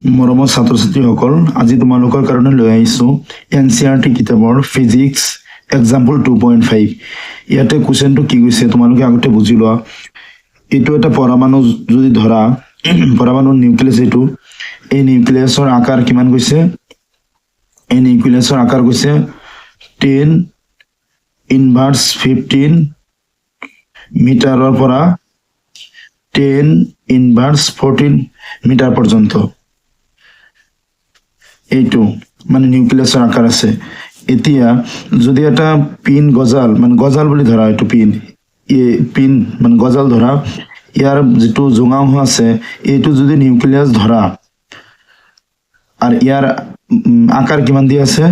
মৰমৰ ছাত্ৰ ছাত্ৰীসকল, আজি তোমালোকৰ কাৰণে লৈ আহিছোঁ NCERT কিতাপৰ ফিজিক্স এক্সাম্পল 2.5। ইয়াতে কুৱেশ্যনটো কি কৈছে তোমালোকে আগতে বুজি লোৱা। এইটো এটা পৰমাণু যদি ধৰা, পৰমাণুৰ নিউক্লিয়াছ এইটো, এই নিউক্লিয়াছৰ আকাৰ কিমান কৈছে? এই নিউক্লিয়াছৰ আকাৰ কৈছে 10⁻15 মিটাৰৰ পৰা 10⁻14 মিটাৰ পৰ্যন্ত এইটো মানে নিউক্লিয়াছৰ আকাৰ আছে। এতিয়া যদি এটা পিন গজাল, মানে গজাল বুলি ধৰা, এইটো পিন মানে গজাল ধৰা, ইয়াৰ যিটো জোঙা অংশ আছে এইটো যদি নিউক্লিয়াছ ধৰা, আৰ ইয়াৰ আকাৰ কিমান দিয়ে আছে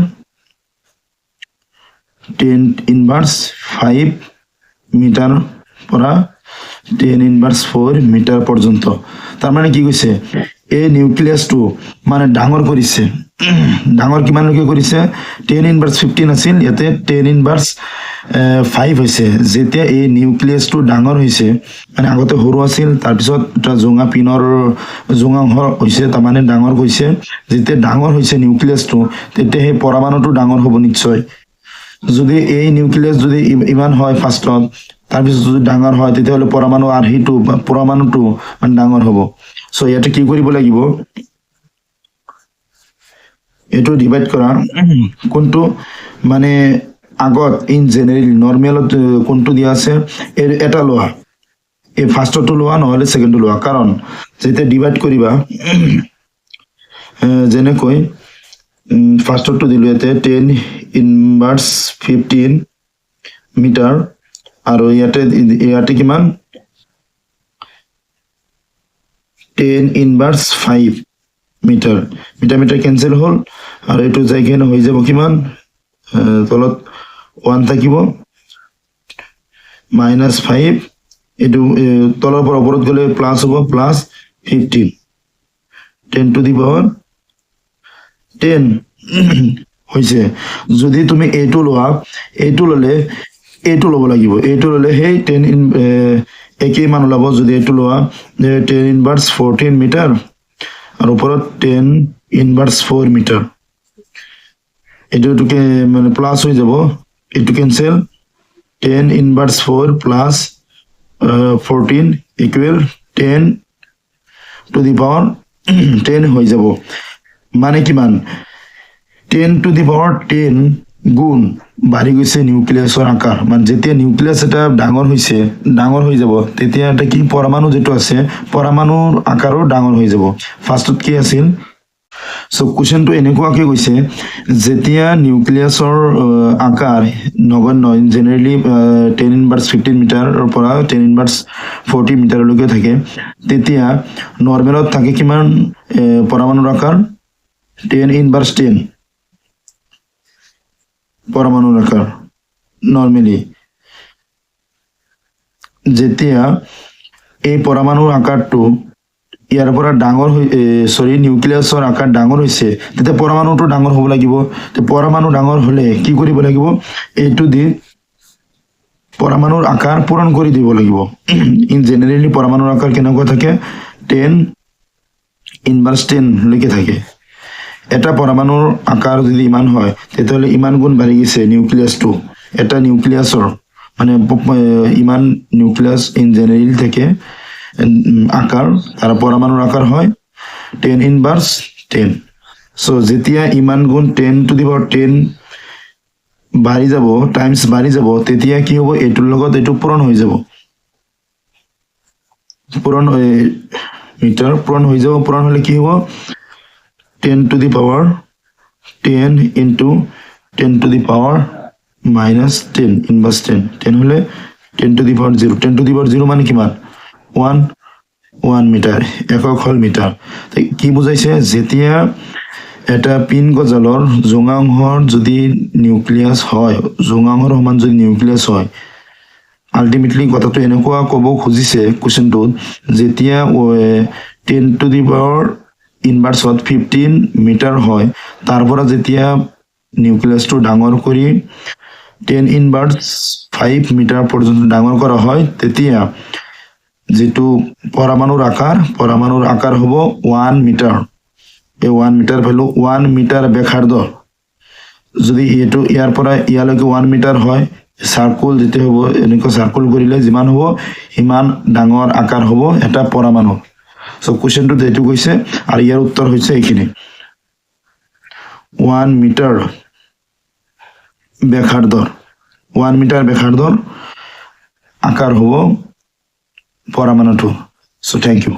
10⁻5 মিটাৰ পৰা 10⁻4 মিটাৰ পৰ্যন্ত। তাৰ মানে কি কৈছে, এই নিউক্লিয়াছটো মানে ডাঙৰ কৰিছে। ডাঙৰ কিমানলৈকে কৰিছে? 10⁻15 আছিল, ইয়াতে 10⁻5 হৈছে। যেতিয়া এই নিউক্লিয়াছটো ডাঙৰ হৈছে, মানে আগতে সৰু আছিল, তাৰপিছত এটা জোঙা পিনৰ জোঙা অংশ হৈছে, তাৰমানে ডাঙৰ হৈছে। যেতিয়া ডাঙৰ হৈছে নিউক্লিয়াছটো, তেতিয়া সেই পৰমাণুটো ডাঙৰ হ'ব নিশ্চয়। যদি এই নিউক্লিয়াছ যদি ইমান হয় ফাৰ্ষ্টত, তাৰপিছত যদি ডাঙৰ হয়, তেতিয়াহ'লে পৰমাণু আৰু সেইটো পৰমাণুটো মানে ডাঙৰ হ'ব। চ' ইয়াতে কি কৰিব লাগিব, এইটো ডিভাইড কৰা। কোনটো মানে আগত ইন জেনেৰেল নৰ্মেলত কোনটো দিয়া আছে এটা লোৱা, এই ফাৰ্ষ্টটো লোৱা, নহ'লে ছেকেণ্ডটো লোৱা। কাৰণ যেতিয়া ডিভাইড কৰিবা, যেনেকৈ ফাৰ্ষ্টটো দিলোঁ ইয়াতে 10⁻15 মিটাৰ, আৰু ইয়াতে কিমান 10⁻5 মিটাৰ। মিটাৰ মিটাৰ কেঞ্চেল হ'ল, আৰু এইটো যাই কিনে হৈ যাব কিমান, তলত 1 থাকিব, -5, এইটো তলৰ পৰা ওপৰত গ'লে প্লাছ হ'ব, +15, 10⁻10 হৈছে। যদি তুমি এইটো লোৱা, এইটো ল'লে এইটো ল'ব লাগিব, এইটো ল'লে সেই 10 একেই মান ওলাব। যদি এইটো লোৱা 10⁻14 মিটাৰ আৰু ওপৰত 10⁻4 মিটাৰ, এইটোকে মানে প্লাছ হৈ যাব, এইটো কেঞ্চেল, 10⁻4 + 14 ইকুৱেল 10⁻10 হৈ যাব। মানে কিমান, 10⁻10 গুণ বাঢ়ি গৈছে নিউক্লিয়াছৰ আকাৰ। মানে যেতিয়া নিউক্লিয়াছ এটা ডাঙৰ হৈ যাব, তেতিয়া এটা কি পৰমাণু যিটো আছে, পৰমাণুৰ আকাৰো ডাঙৰ হৈ যাব। ফাৰ্ষ্টত কি আছিল, চ' কুৱেশ্যনটো এনেকুৱাকে কৈছে, যেতিয়া নিউক্লিয়াছৰ আকাৰ নগণ্য জেনেৰেলি 10⁻15 মিটাৰৰ পৰা 10⁻40 মিটাৰলৈকে থাকে, তেতিয়া নৰ্মেলত থাকে কিমান পৰমাণুৰ আকাৰ 10⁻10 পৰমাণুৰ আকাৰ নৰ্মেলি। যেতিয়া এই পৰমাণুৰ আকাৰটো ইয়াৰ পৰা ডাঙৰ হৈ নিউক্লিয়াছৰ আকাৰ ডাঙৰ হৈছে, তেতিয়া পৰমাণুটো ডাঙৰ হ'ব লাগিব। পৰমাণু ডাঙৰ হ'লে কি কৰিব লাগিব, এইটো দি পৰমাণুৰ আকাৰ পূৰণ কৰি দিব লাগিব। ইন জেনেৰেলি পৰমাণুৰ আকাৰ কেনেকুৱা থাকে, 10⁻10 লৈকে থাকে। এটা পৰমাণুৰ আকাৰ যদি ইমান হয়, তেতিয়াহ'লে ইমান গুণ বাঢ়ি গৈছে নিউক্লিয়াছটো। এটা নিউক্লিয়াছৰ মানে ইমান নিউক্লিয়াছ ইন জেনেৰেল থাকে আকাৰ, আৰু পৰমাণুৰ আকাৰ হয় 10⁻10। চ' যেতিয়া ইমান গুণ 10⁻10 বাঢ়ি যাব, টাইমছ বাঢ়ি যাব, তেতিয়া কি হ'ব, এইটোৰ লগত এইটো পূৰণ হৈ যাব, পূৰণ হৈ যাব। পূৰণ হ'লে কি হ'ব, 10⁻10 × 10⁻−10 ইনভাৰ্ছ 10 হ'লে 10⁻0। 10⁻0 মানে কিমান, 1 মিটাৰ, একক হ'ল মিটাৰ। কি বুজাইছে, যেতিয়া এটা পিন গজালৰ জোঙা অংশৰ যদি নিউক্লিয়াছ হয়, জোঙা অংশৰ সমান যদি নিউক্লিয়াছ হয়, আল্টিমেটলি কথাটো এনেকুৱা ক'ব খুজিছে কুৱেশ্যনটোত, যেতিয়া 10⁻15 মিটাৰ হয়, তাৰ পৰা যেতিয়া নিউক্লিয়াছটো ডাঙৰ কৰি 10⁻5 মিটাৰ পৰ্যন্ত ডাঙৰ কৰা হয়, তেতিয়া যিটো পৰমাণুৰ আকাৰ হ'ব 1 মিটাৰ। এই 1 মিটাৰ ভ্যালু 1 মিটাৰ ব্যাসাৰ্ধ যদি এইটো ইয়াৰ পৰা ইয়ালৈকে 1 মিটাৰ হয় সাৰ্কুল যেতে হ'ব এনেকৈ সাৰ্কুল কৰিলে যিমান হ'ব ইমান ডাঙৰ আকাৰ হ'ব এটা পৰমাণু সো কোশ্চেনটো যেটো কৈছে আৰু ইয়াৰ উত্তৰ হৈছে এইখিনি 1 মিটাৰ ব্যাসাৰ্ধৰ 1 মিটাৰ ব্যাসাৰ্ধৰ আকাৰ হ'ব পৰমাণুটো সো থ্যাংক ইউ